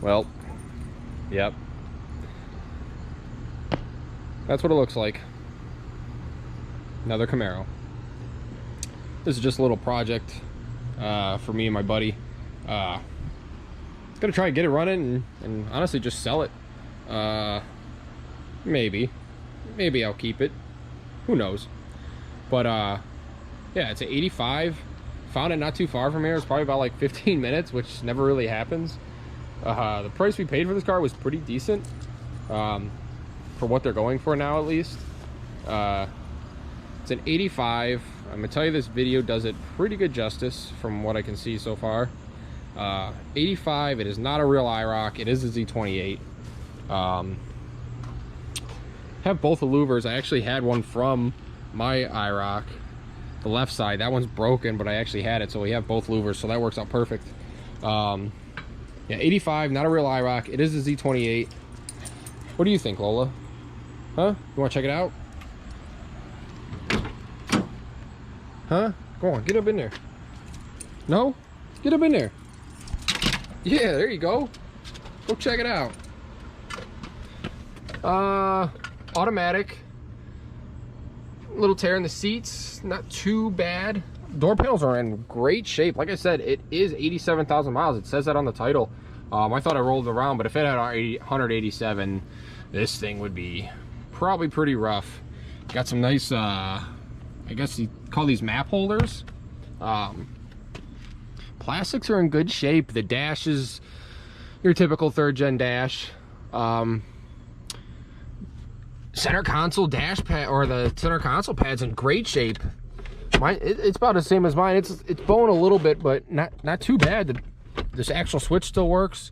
Well, yep. That's what it looks like. Another Camaro. This is just a little project for me and my buddy. Gonna try and get it running and honestly just sell it. Maybe I'll keep it. Who knows? But yeah, it's an 85. Found it not too far from here. It's probably about like 15 minutes, which never really happens. The price we paid for this car was pretty decent, for what they're going for now, at least. It's an 85. I'm gonna tell you, this video does it pretty good justice from what I can see so far. 85. It is not a real iroc. It is a Z28. Have both the louvers. I actually had one from my iroc, the left side. That one's broken, but I actually had it, so we have both louvers, so that works out perfect. Yeah, 85, not a real iroc. It is a Z28. What do you think, Lola? Huh? You want to check it out? Huh? Go on, get up in there. No? Get up in there. Yeah, there you go. Go check it out. Automatic. Little tear in the seats, not too bad. Door panels are in great shape. Like I said, it is 87,000 miles. It says that on the title. I thought I rolled it around, but if it had 187, this thing would be probably pretty rough. Got some nice, I guess you call these map holders. Plastics are in good shape. The dash is your typical third gen dash. Center console dash pad, or the center console pad's in great shape. Mine, it's about the same as mine. It's bowing a little bit, but not too bad. This actual switch still works.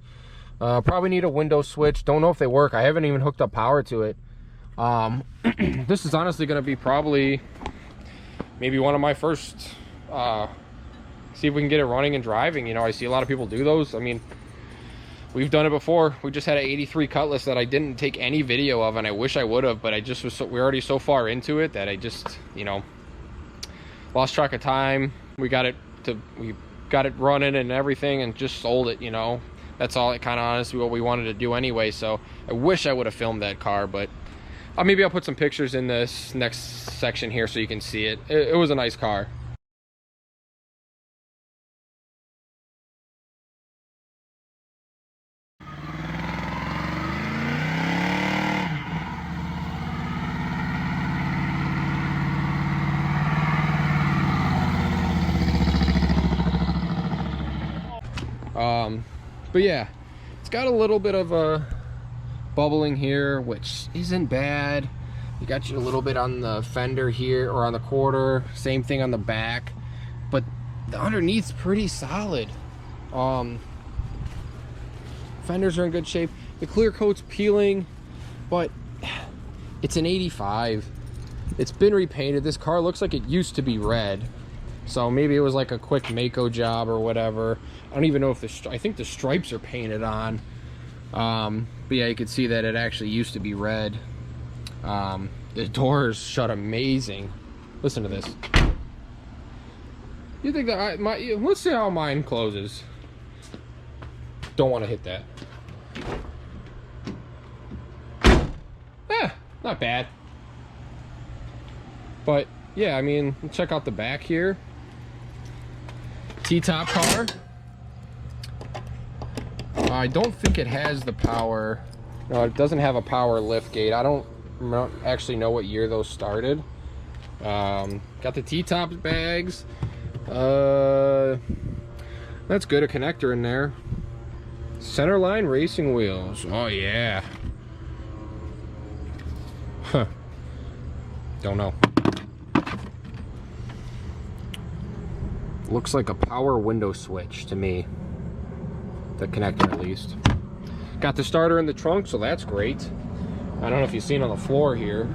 Probably need a window switch. Don't know if they work. I haven't even hooked up power to it. This is honestly going to be probably maybe one of my first. See if we can get it running and driving. You know, I see a lot of people do those. I mean, we've done it before. We just had an 83 Cutlass that I didn't take any video of, and I wish I would have, but I just was we're already so far into it that I just, you know, lost track of time. We got it running and everything, and just sold it. You know, that's all. It kind of honestly what we wanted to do anyway. So I wish I would have filmed that car, but maybe I'll put some pictures in this next section here so you can see it. It was a nice car. But yeah, it's got a little bit of a bubbling here, which isn't bad. You got you a little bit on the fender here, or on the quarter, same thing on the back, but the underneath's pretty solid. Fenders are in good shape. The clear coat's peeling, but it's an 85. It's been repainted. This car looks like it used to be red, so maybe it was like a quick Mako job or whatever. I don't even know if I think the stripes are painted on. But yeah, you can see that it actually used to be red. The doors shut amazing. Listen to this. You think that let's see how mine closes. Don't want to hit that. Not bad. But yeah, I mean, check out the back here. T-top car. I don't think it has the power. No, it doesn't have a power lift gate. I don't actually know what year those started. Got the T-top bags. That's good. A connector in there. Centerline racing wheels. Oh yeah. Huh. Don't know. Looks like a power window switch to me. The connector, at least. Got the starter in the trunk, so that's great. I don't know if you've seen on the floor here.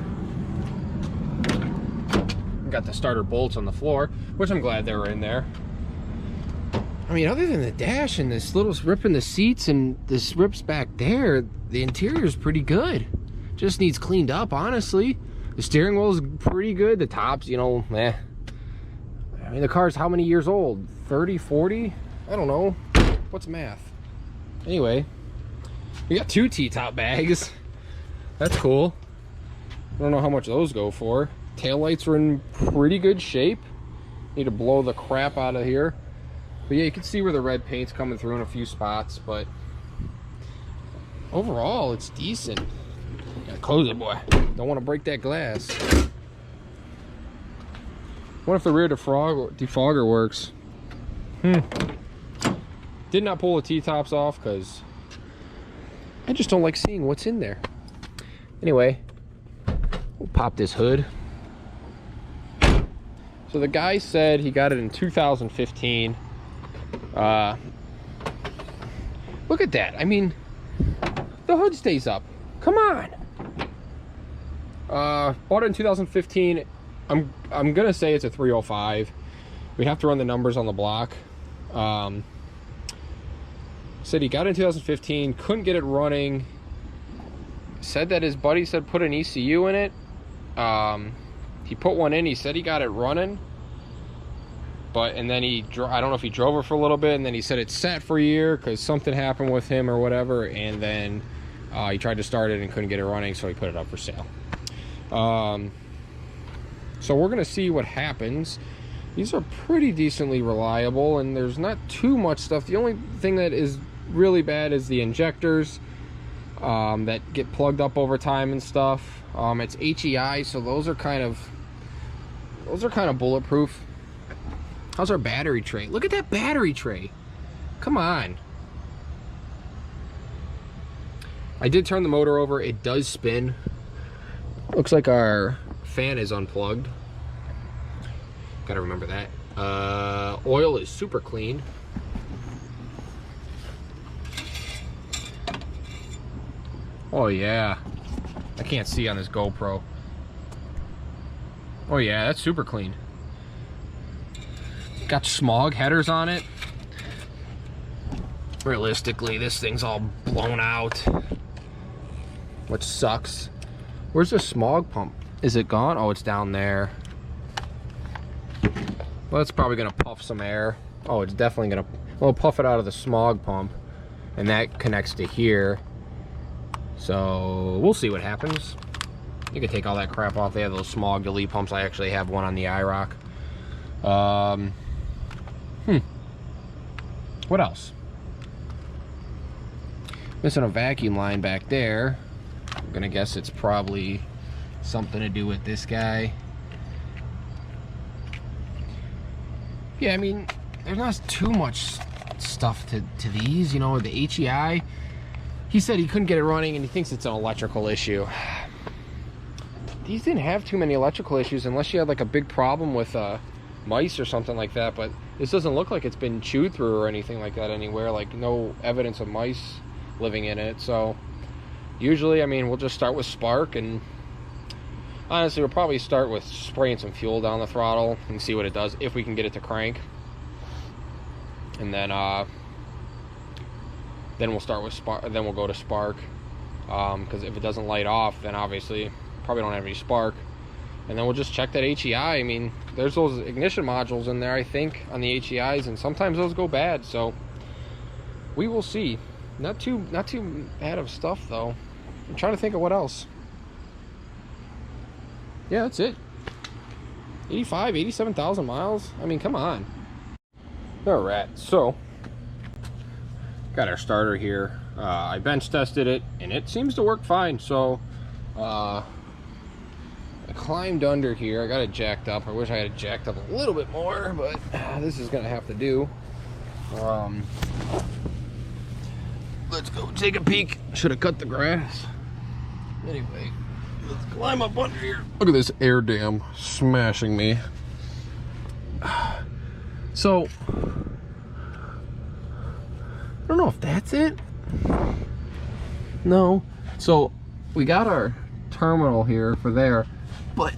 Got the starter bolts on the floor, which I'm glad they were in there. I mean, other than the dash and this little rip in the seats and this rips back there, the interior is pretty good. Just needs cleaned up, honestly. The steering wheel is pretty good. The tops, you know, eh. I mean, the car's how many years old? 30, 40? I don't know. What's math? Anyway, We got 2 T-top bags. That's cool. I don't know how much those go for. Taillights are in pretty good shape. Need to blow the crap out of here. But yeah, you can see where the red paint's coming through in a few spots, but overall, it's decent. Gotta close it, boy. Don't want to break that glass. What if the rear defogger works? Did not pull the T-tops off because I just don't like seeing what's in there. Anyway, we'll pop this hood. So the guy said he got it in 2015. Look at that. I mean, the hood stays up. Come on. Bought it in 2015. I'm gonna say it's a 305. We have to run the numbers on the block. Said he got it in 2015, couldn't get it running. Said that his buddy said put an ECU in it. He put one in. He said he got it running, and then I don't know if he drove it for a little bit, and then he said it sat for a year because something happened with him or whatever, and then he tried to start it and couldn't get it running, so he put it up for sale. So we're gonna see what happens. These are pretty decently reliable, and there's not too much stuff. The only thing that is really bad is the injectors that get plugged up over time and stuff. It's HEI, so those are kind of bulletproof. How's our battery tray? Look at that battery tray. Come on. I did turn the motor over. It does spin. Looks like our fan is unplugged. Gotta remember that. Oil is super clean. Oh yeah. I can't see on this GoPro. Oh yeah, that's super clean. Got smog headers on it. Realistically, this thing's all blown out, which sucks. Where's the smog pump? Is it gone? Oh, it's down there. Well, it's probably gonna puff some air. Oh, it's definitely gonna, well, puff it out of the smog pump, and that connects to here. So we'll see what happens. You can take all that crap off. They have those smog delete pumps. I actually have one on the iroc. What else? Missing a vacuum line back there. I'm gonna guess it's probably something to do with this guy. Yeah, I mean, there's not too much stuff to these, you know. The HEI, he said he couldn't get it running and he thinks it's an electrical issue. These didn't have too many electrical issues unless you had like a big problem with mice or something like that, but this doesn't look like it's been chewed through or anything like that anywhere, like no evidence of mice living in it. So usually, I mean, we'll just start with spark, and honestly we'll probably start with spraying some fuel down the throttle and see what it does, if we can get it to crank. And then we'll start with spark, then we'll go to spark, because if it doesn't light off, then obviously probably don't have any spark. And then we'll just check that HEI. I mean, there's those ignition modules in there, I think, on the HEIs, and sometimes those go bad, so we will see. Not too bad of stuff though. I'm trying to think of what else. Yeah, that's it. 87,000 miles. I mean, come on. Alright, so got our starter here. I bench tested it and it seems to work fine. So I climbed under here. I got it jacked up. I wish I had it jacked up a little bit more, but this is gonna have to do. Let's go take a peek. Should have cut the grass. Anyway, let's climb up under here. Look at this air dam smashing me. So I don't know if that's it. No. So we got our terminal here for there, but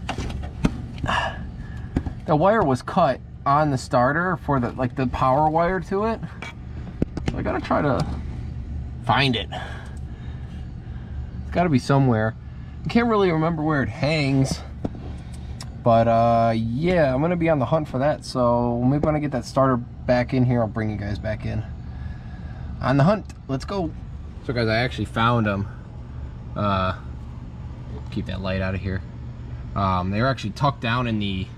the wire was cut on the starter for the the power wire to it. So I gotta try to find it. It's got to be somewhere. I can't really remember where it hangs, but yeah, I'm gonna be on the hunt for that. So maybe when I get that starter back in here, I'll bring you guys back in on the hunt. Let's go. So guys, I actually found them. Keep that light out of here. They were actually tucked down in the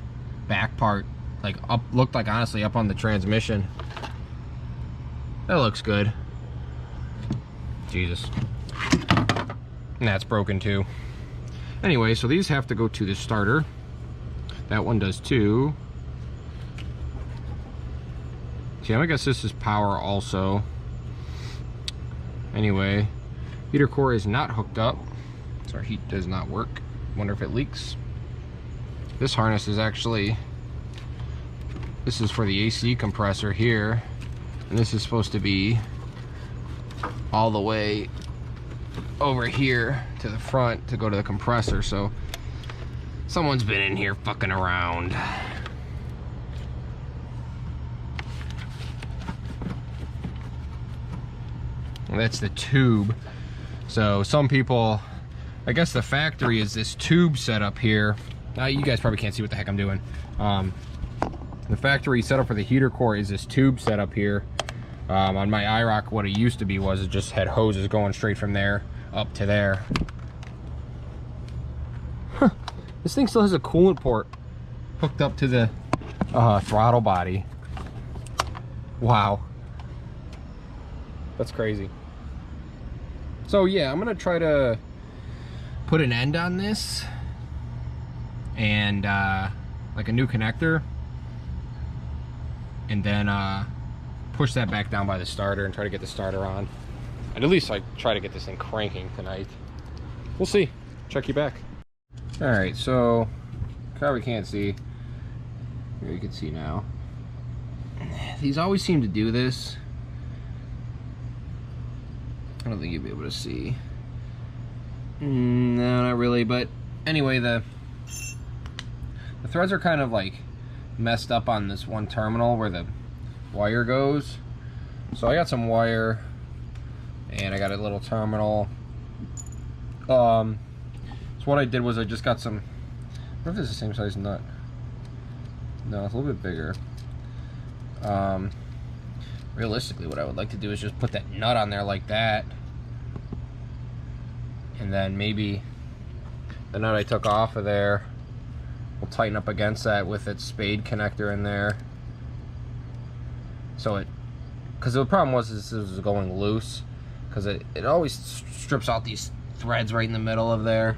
back part, like up, looked like honestly up on the transmission. That looks good. Jesus. And that's broken too. Anyway, so these have to go to the starter. That one does too. See, I guess this is power also. Anyway, heater core is not hooked up, so our heat does not work. Wonder if it leaks. This harness is actually, this is for the AC compressor here, and this is supposed to be all the way over here to the front to go to the compressor, so someone's been in here fucking around. And that's the tube. So some people, I guess the factory is this tube setup here. Now you guys probably can't see what the heck I'm doing. The factory setup for the heater core is this tube setup here. On my iroc, what it used to be was it just had hoses going straight from there up to there. Huh. This thing still has a coolant port hooked up to the throttle body. Wow. That's crazy. So yeah, I'm gonna try to put an end on this and like a new connector, and then push that back down by the starter and try to get the starter on. And at least like try to get this thing cranking tonight. We'll see. Check you back. All right, so probably can't see. Here you can see now. These always seem to do this. I don't think you'll be able to see. No, not really, but anyway, the threads are kind of like messed up on this one terminal where the wire goes. So I got some wire and I got a little terminal. So what I did was I just got some, I wonder if this is the same size nut. No, it's a little bit bigger. Realistically, what I would like to do is just put that nut on there like that, and then maybe the nut I took off of there will tighten up against that with its spade connector in there. So it, because the problem was this was going loose, because it always strips out these threads right in the middle of there.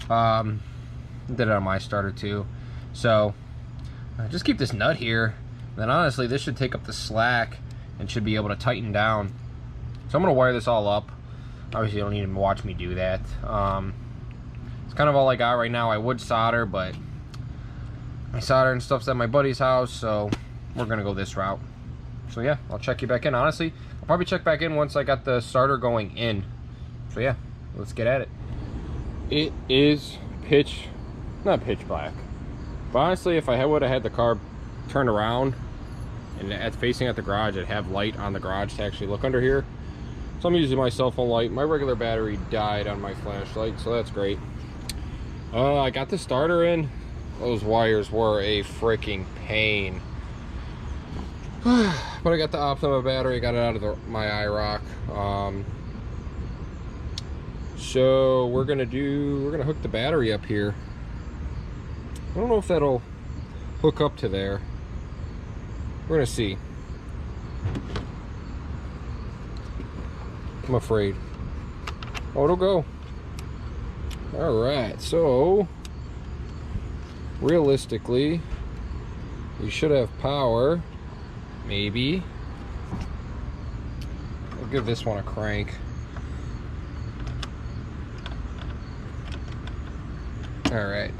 Did it on my starter too. So just keep this nut here, and then honestly this should take up the slack and should be able to tighten down. So I'm gonna wire this all up. Obviously you don't need to watch me do that. It's kind of all I got right now. I would solder, but my solder and stuff's at my buddy's house, so we're gonna go this route. So yeah, I'll check you back in. Honestly, I'll probably check back in once I got the starter going in. So yeah, let's get at it. It is not pitch black, but honestly if I would have had the car turned around and facing at the garage, I'd have light on the garage to actually look under here. So I'm using my cell phone light. My regular battery died on my flashlight, so that's great. I got the starter in. Those wires were a freaking pain. But I got the Optima battery, got it out of my iroc. So we're gonna hook the battery up here. I don't know if that'll hook up to there. We're gonna see. I'm afraid. Oh, it'll go. All right, so realistically, we should have power. Maybe. I'll give this one a crank. All right.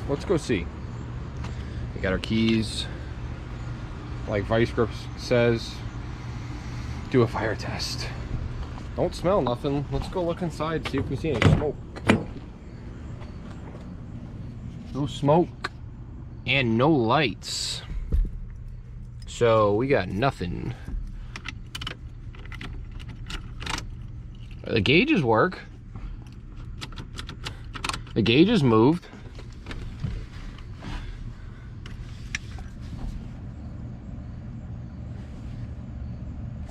Let's go see. We got our keys. Like Vice Grip says, do a fire test. Don't smell nothing. Let's go look inside, see if we see any smoke. No smoke and no lights. So we got nothing. The gauges work. The gauges moved.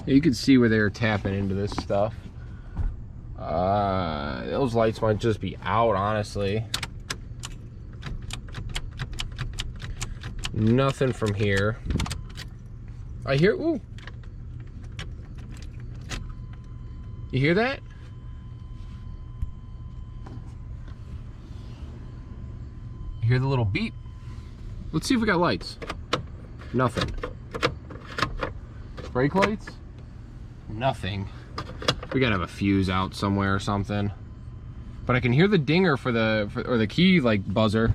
You can see where they're tapping into this stuff. Those lights might just be out, honestly. Nothing from here. I hear, ooh. You hear that? You hear the little beep? Let's see if we got lights. Nothing. Brake lights? Nothing. We gotta have a fuse out somewhere or something. But I can hear the dinger for the key like buzzer.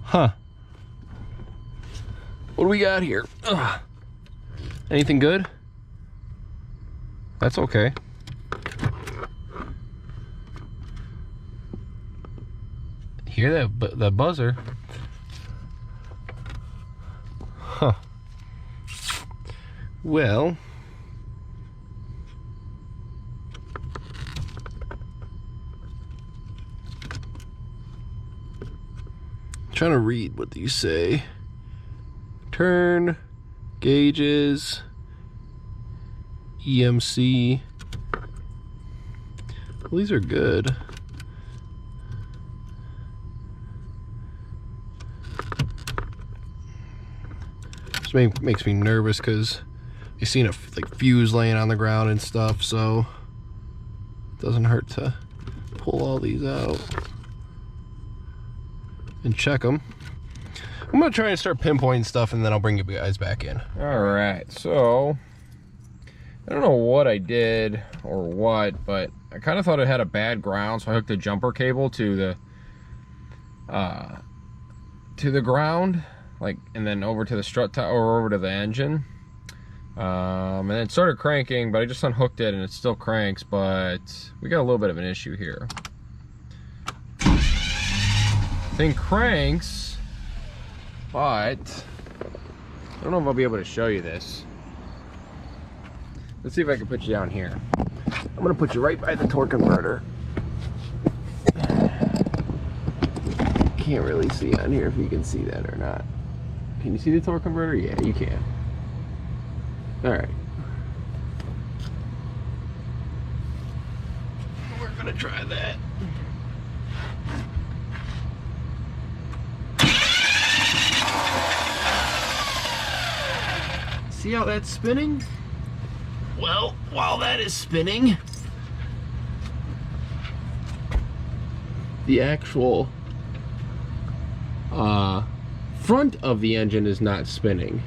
Huh. What do we got here? Ugh. Anything good? That's okay. Hear that buzzer? Huh. Well, trying to read what these say. Turn, gauges, EMC. Well, these are good. Just makes me nervous because you seen a like fuse laying on the ground and stuff, so it doesn't hurt to pull all these out and check them. I'm gonna try and start pinpointing stuff, and then I'll bring you guys back in. All right, so I don't know what I did or what, but I kind of thought it had a bad ground, so I hooked the jumper cable to the ground, like, and then over to the strut or over to the engine, and then it started cranking, but I just unhooked it and it still cranks, but we got a little bit of an issue here. Thing cranks, but I don't know if I'll be able to show you this. Let's see if I can put you down here. I'm gonna put you right by the torque converter. Can't really see on here if you can see that or not. Can you see the torque converter? Yeah, you can. All right. We're gonna try that. See how that's spinning? Well, while that is spinning, the actual front of the engine is not spinning.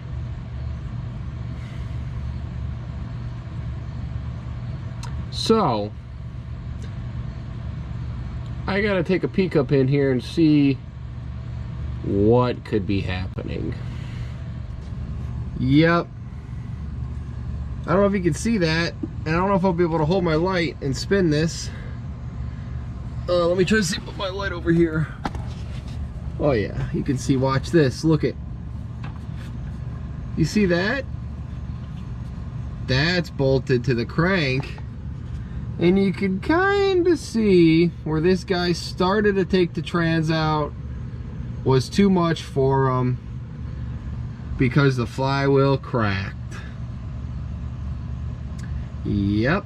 So I gotta take a peek up in here and see what could be happening. Yep. I don't know if you can see that, and I don't know if I'll be able to hold my light and spin this. Let me try to see, put my light over here. Oh yeah, you can see, watch this, look it. You see that? That's bolted to the crank. And you can kind of see where this guy started to take the trans out was too much for him because the flywheel cracked. Yep.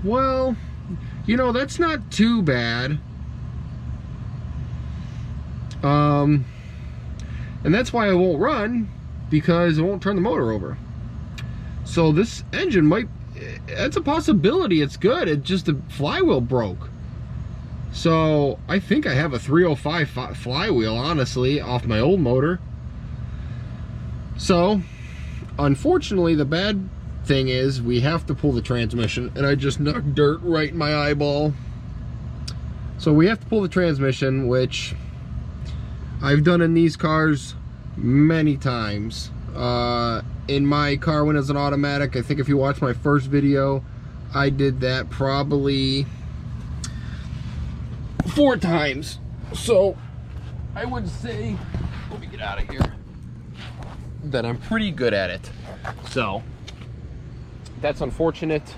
Well, you know, that's not too bad. And that's why it won't run, because it won't turn the motor over. So this engine might, that's a possibility. It's good. It just, the flywheel broke. So I think I have a 305 flywheel, honestly, off my old motor. So unfortunately, the bad thing is we have to pull the transmission, and I just knocked dirt right in my eyeball. So we have to pull the transmission, which I've done in these cars many times. In my car when it was an automatic, I think if you watch my first video, I did that probably 4 times. So I would say, let me get out of here, that I'm pretty good at it. So that's unfortunate,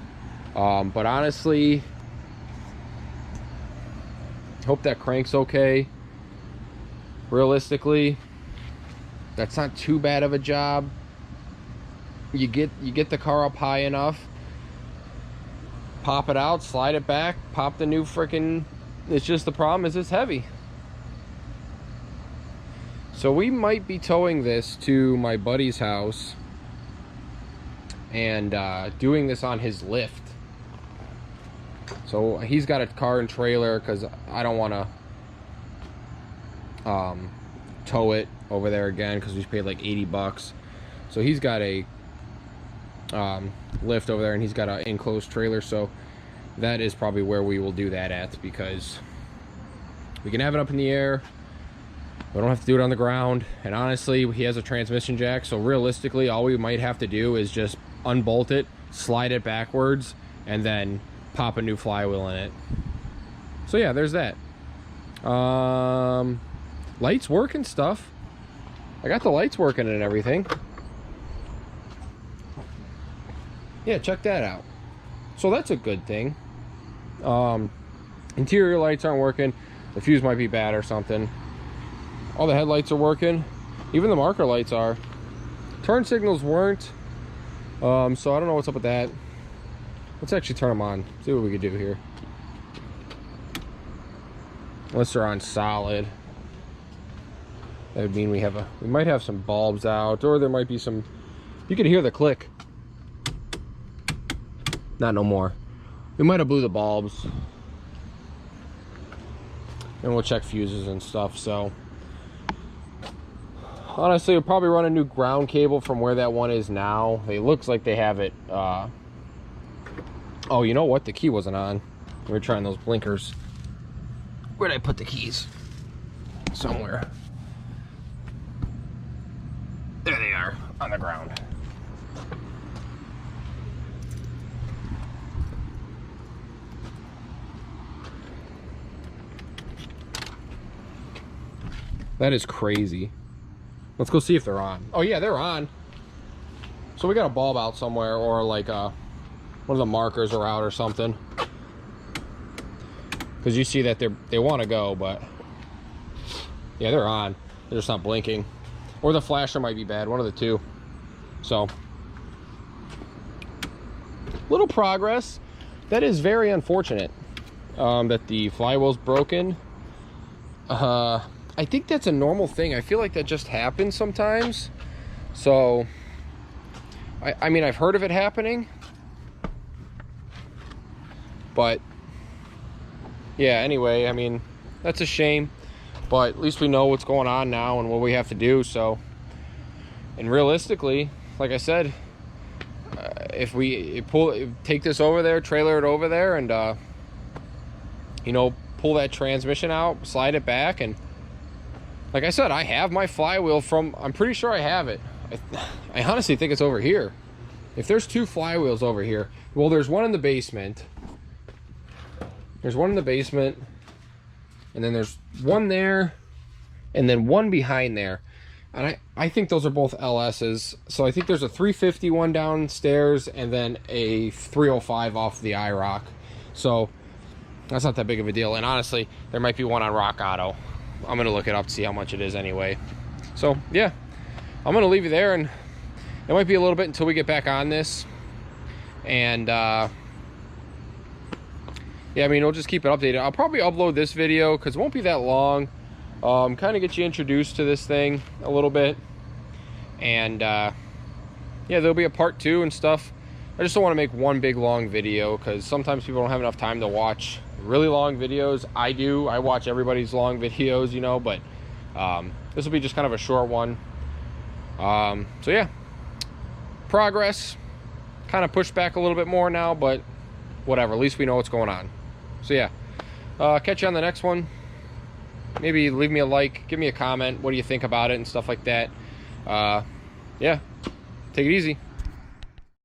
but honestly, hope that crank's okay. Realistically, That's not too bad of a job. You get the car up high enough, pop it out, slide it back, pop the new freaking. It's just the problem is it's heavy. So we might be towing this to my buddy's house and doing this on his lift. So he's got a car and trailer because I don't want to tow it over there again because we paid like 80 bucks. So he's got a lift over there, and he's got an enclosed trailer, so that is probably where we will do that at, because we can have it up in the air, we don't have to do it on the ground, and honestly he has a transmission jack, so realistically all we might have to do is just unbolt it, slide it backwards, and then pop a new flywheel in it. So yeah, there's that. Lights work and stuff. I got the lights working and everything. Yeah, check that out. So that's a good thing. Interior lights aren't working. The fuse might be bad or something. All the headlights are working. Even the marker lights are. Turn signals weren't. So I don't know what's up with that. Let's actually turn them on. See what we can do here. Unless they're on solid. That would mean we might have some bulbs out, or there might be some. You could hear the click. Not no more. We might have blew the bulbs. And we'll check fuses and stuff. So honestly, we'll probably run a new ground cable from where that one is now. It looks like they have it. Oh, you know what? The key wasn't on. We were trying those blinkers. Where'd I put the keys? Somewhere. There they are, on the ground. That is crazy. Let's go see if they're on. Oh yeah, they're on. So we got a bulb out somewhere, or like one of the markers are out or something. Because you see that they want to go, but yeah, they're on. They're just not blinking. Or the flasher might be bad, one of the two. So, little progress. That is very unfortunate that the flywheel's broken. I think that's a normal thing. I feel like that just happens sometimes. So, I mean, I've heard of it happening. But, yeah, anyway, I mean, that's a shame. But at least we know what's going on now and what we have to do. So, and realistically, like I said, if we take this over there, trailer it over there, and, you know, pull that transmission out, slide it back, and like I said, I have my flywheel from, I'm pretty sure I have it. I honestly think it's over here. If there's two flywheels over here, well, there's one in the basement. There's one in the basement, and then there's one there, and then one behind there. And I think those are both LS's. So I think there's a 350 one downstairs, and then a 305 off the iroc. So that's not that big of a deal. And honestly, there might be one on Rock Auto. I'm gonna look it up to see how much it is anyway. So yeah, I'm gonna leave you there, and it might be a little bit until we get back on this. And yeah, I mean, we'll just keep it updated. I'll probably upload this video because it won't be that long. Kind of get you introduced to this thing a little bit. And yeah, there'll be a part 2 and stuff. I just don't want to make one big long video because sometimes people don't have enough time to watch really long videos. I do. I watch everybody's long videos, you know, but this will be just kind of a short one. So yeah, progress. Kind of pushed back a little bit more now, but whatever. At least we know what's going on. So yeah, catch you on the next one. Maybe leave me a like, give me a comment. What do you think about it and stuff like that? Yeah, take it easy.